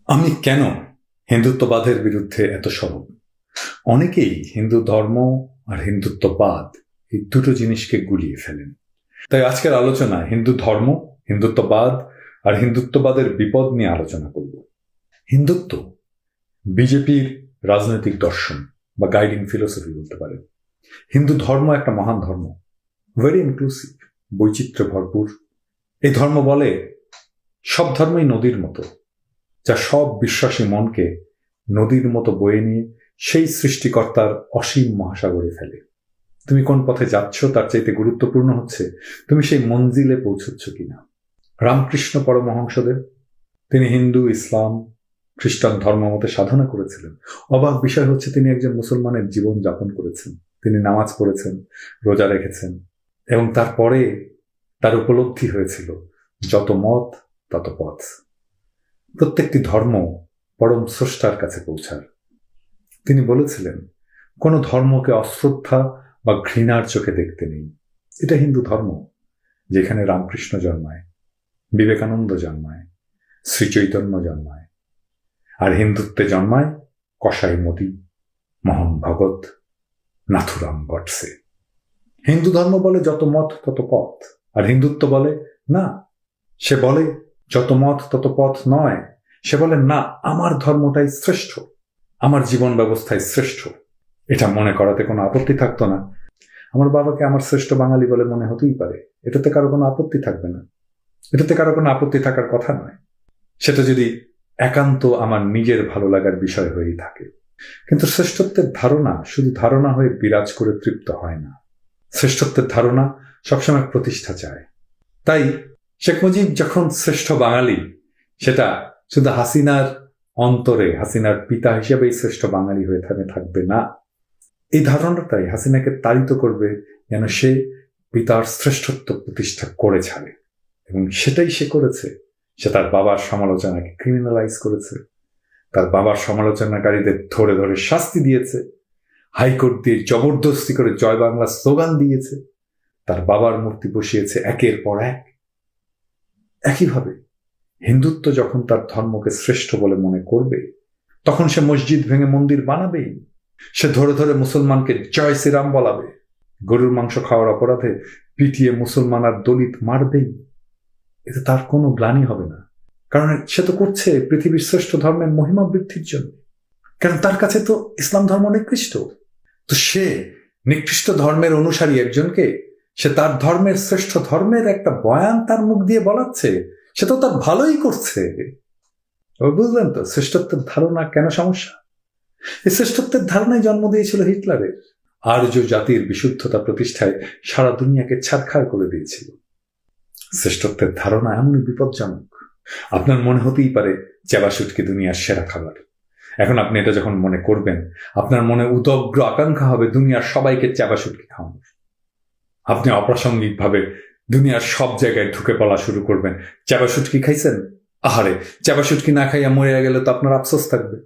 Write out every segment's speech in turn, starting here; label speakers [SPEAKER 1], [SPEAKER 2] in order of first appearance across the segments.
[SPEAKER 1] আমি কেন হিন্দুত্ববাদের বিরুদ্ধে এত সরব? অনেকেই হিন্দু ধর্ম আর হিন্দুত্ববাদ এই দুটো জিনিসকে গুলিয়ে ফেলেন। তাই আজকের আলোচনায় হিন্দু ধর্ম, হিন্দুত্ববাদ আর হিন্দুত্ববাদের বিপদ নিয়ে আলোচনা করব। হিন্দুত্ব বিজেপির রাজনৈতিক দর্শন বা গাইডিং ফিলোসফি বলতে পারেন। হিন্দু ধর্ম একটা মহান ধর্ম, ভেরি ইনক্লুসিভ, বৈচিত্র্য ভরপুর। এই ধর্ম বলে সব ধর্মই নদীর মতো, যা সব বিশ্বাসী মনকে নদীর মতো বয়ে নিয়ে সেই সৃষ্টিকর্তার অসীম মহাসাগরে ফেলে। তুমি কোন পথে যাচ্ছ তার চাইতে গুরুত্বপূর্ণ হচ্ছে তুমি সেই মঞ্জিলে পৌঁছচ্ছ কিনা। রামকৃষ্ণ পরমহংসদেব, তিনি হিন্দু, ইসলাম, খ্রিস্টান ধর্ম মতে সাধনা করেছিলেন। অবাক বিষয় হচ্ছে তিনি একজন মুসলমানের জীবন যাপন করেছেন। তিনি নামাজ পড়েছেন, রোজা রেখেছেন, এবং তারপরে তার উপলব্ধি হয়েছিল যত মত তত পথ। প্রত্যেকটি ধর্ম পরম স্রষ্টার কাছে পৌঁছার। তিনি বলেছিলেন কোনো ধর্মকে অশ্রদ্ধা বা ঘৃণার চোখে দেখতে নেই। এটা হিন্দু ধর্ম, যেখানে রামকৃষ্ণ জন্মায়, বিবেকানন্দ জন্মায়, শ্রীচৈতন্য জন্মায়, আর হিন্দুত্বে জন্মায় কসাই মোদী, মোহন ভগত, নাথুরাম গডসে। হিন্দু ধর্ম বলে যত মত তত পথ, আর হিন্দুত্ব বলে না। সে বলে যত মত তত পথ নয়, সে বলে না, আমার ধর্মটাই শ্রেষ্ঠ, আমার জীবন ব্যবস্থায় শ্রেষ্ঠ। এটা মনে করাতে কোনো আপত্তি থাকতো না। আমার বাবাকে আমার শ্রেষ্ঠ বাঙালি বলে মনে হতেই পারে, এটাতে কারো কোনো আপত্তি থাকবে না, এটাতে কারো কোনো আপত্তি থাকার কথা নয়। সেটা যদি একান্ত আমার নিজের ভালো লাগার বিষয় হয়েই থাকে। কিন্তু শ্রেষ্ঠত্বের ধারণা শুধু ধারণা হয়ে বিরাজ করে তৃপ্ত হয় না। শ্রেষ্ঠত্বের ধারণা সবসময় প্রতিষ্ঠা চায়। তাই শেখ মুজিব যখন শ্রেষ্ঠ বাঙালি, সেটা শুধু হাসিনার অন্তরে হাসিনার পিতা হিসেবেই শ্রেষ্ঠ বাঙালি হয়ে থাকবে না। এই ধারণাটাই হাসিনাকে তাড়িত করবে যেন সে পিতার শ্রেষ্ঠত্ব প্রতিষ্ঠা করে ছাড়ে, এবং সেটাই সে করেছে। সে তার বাবার সমালোচনাকে ক্রিমিনালাইজ করেছে, তার বাবার সমালোচনাকারীদের ধরে ধরে শাস্তি দিয়েছে, হাইকোর্ট দিয়ে জবরদস্তি করে জয় বাংলা স্লোগান দিয়েছে, তার বাবার মূর্তি বসিয়েছে একের পর এক। একইভাবে হিন্দুত্ব যখন তার ধর্মকে শ্রেষ্ঠ বলে মনে করবে, তখন সে মসজিদ ভেঙে মন্দির বানাবেই। সে ধরে ধরে মুসলমানকে জয় শ্রীরাম বলাবে, গরুর মাংস খাওয়ার অপরাধে পিটিয়ে মুসলমান আর দলিত মারবেই। এতে তার কোনো গ্লানি হবে না, কারণ সে তো করছে পৃথিবীর শ্রেষ্ঠ ধর্মের মহিমা বৃদ্ধির জন্য। কারণ তার কাছে তো ইসলাম ধর্ম নিকৃষ্ট। তো সে নিকৃষ্ট ধর্মের অনুসারী একজনকে সে তার ধর্মের শ্রেষ্ঠ ধর্মের একটা বয়ান তার মুখ দিয়ে বলাচ্ছে, সে তো তার ভালোই করছে। বুঝলেন তো শ্রেষ্ঠত্বের ধারণা কেন সমস্যা? এই শ্রেষ্ঠত্বের ধারণাই জন্ম দিয়েছিল হিটলারের। আর্য জাতির বিশুদ্ধতা প্রতিষ্ঠায় সারা দুনিয়াকে ছারখার করে দিয়েছিল। শ্রেষ্ঠত্বের ধারণা এমনই বিপজ্জনক। আপনার মনে হতেই পারে চেবা শুটকি দুনিয়ার সেরা খাবার। এখন আপনি এটা যখন মনে করবেন, আপনার মনে উদগ্র আকাঙ্ক্ষা হবে দুনিয়ার সবাইকে চেবা শুটকি খাওয়ানোর। আপনি অপ্রাসঙ্গিকভাবে দুনিয়ার সব জায়গায় ঢুকে পড়া শুরু করবেন। চেবা শুটকি খাইছেন? আহারে, চেবা শুটকি না খাইয়া মরে গেলে তো আপনার আফসোস থাকবে।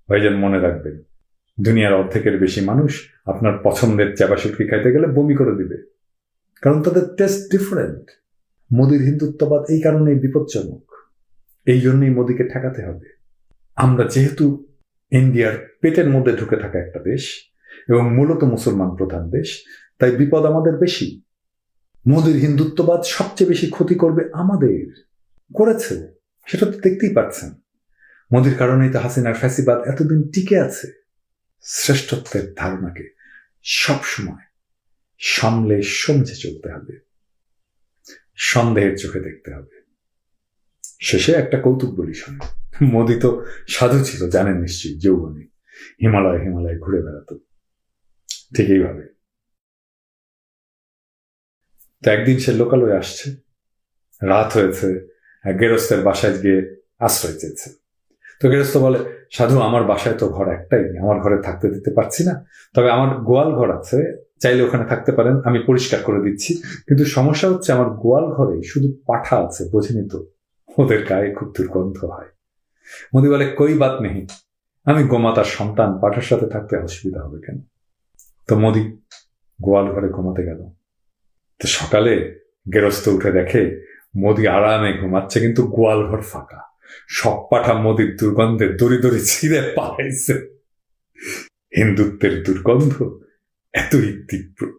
[SPEAKER 1] ভাইজান, মনে রাখবেন, দুনিয়ার অর্ধেকের বেশি মানুষ আপনার পছন্দের চেবা শুটকি খাইতে গেলে বমি করে দিবে, কারণ তাদের টেস্ট ডিফারেন্ট। মোদির হিন্দুত্ববাদ এই কারণেই বিপজ্জনক। এই জন্যই মোদিকে ঠেকাতে হবে। আমরা যেহেতু ইন্ডিয়ার পেটের মধ্যে ঢুকে থাকা একটা দেশ এবং মূলত মুসলমান প্রধান দেশ, তাই বিপদ আমাদের বেশি। মোদির হিন্দুত্ববাদ সবচেয়ে বেশি ক্ষতি করবে আমাদের, করেছে, সেটা তো দেখতেই পাচ্ছেন। মোদির কারণেই তো হাসিনার ফ্যাসিবাদ এতদিন টিকে আছে। শ্রেষ্ঠত্বের ধারণাকে সবসময় সামলে সমঝে চলতে হবে, সন্দেহের চোখে দেখতে হবে। শেষে একটা কৌতুক বলি শোনেন। মোদি তো সাধু ছিল, জানেন নিশ্চয়ই, যৌবনে হিমালয় ঘুরে বেড়াতো। ঠিক এইভাবে তো একদিন সে লোকালয়ে আসছে, রাত হয়েছে, গেরস্তের বাসায় গিয়ে আশ্রয় চেয়েছে। তো গেরস্ত বলে, সাধু, আমার বাসায় তো ঘর একটাই, আমার ঘরে থাকতে দিতে পারছি না, তবে আমার গোয়াল ঘর আছে, চাইলে ওখানে থাকতে পারেন, আমি পরিষ্কার করে দিচ্ছি। কিন্তু সমস্যা হচ্ছে আমার গোয়াল ঘরে শুধু পাঠা আছে, বোঝেনি তো, ওদের গায়ে খুব দুর্গন্ধ হয়। মোদি বলে, কই বাত নেই, আমি গোমাতার সন্তান, পাঠার সাথে থাকতে অসুবিধা হবে কেন? তো মোদি গোয়াল ঘরে ঘুমাতে গেল। তো সকালে গেরস্ত উঠে দেখে মোদি আরামে ঘুমাচ্ছে, কিন্তু গোয়াল ঘর ফাঁকা। সব পাঠা মোদির দুর্গন্ধে দড়ি দড়ি ছিঁড়ে পালাইছে। হিন্দুত্বের দুর্গন্ধ এতই তীব্র।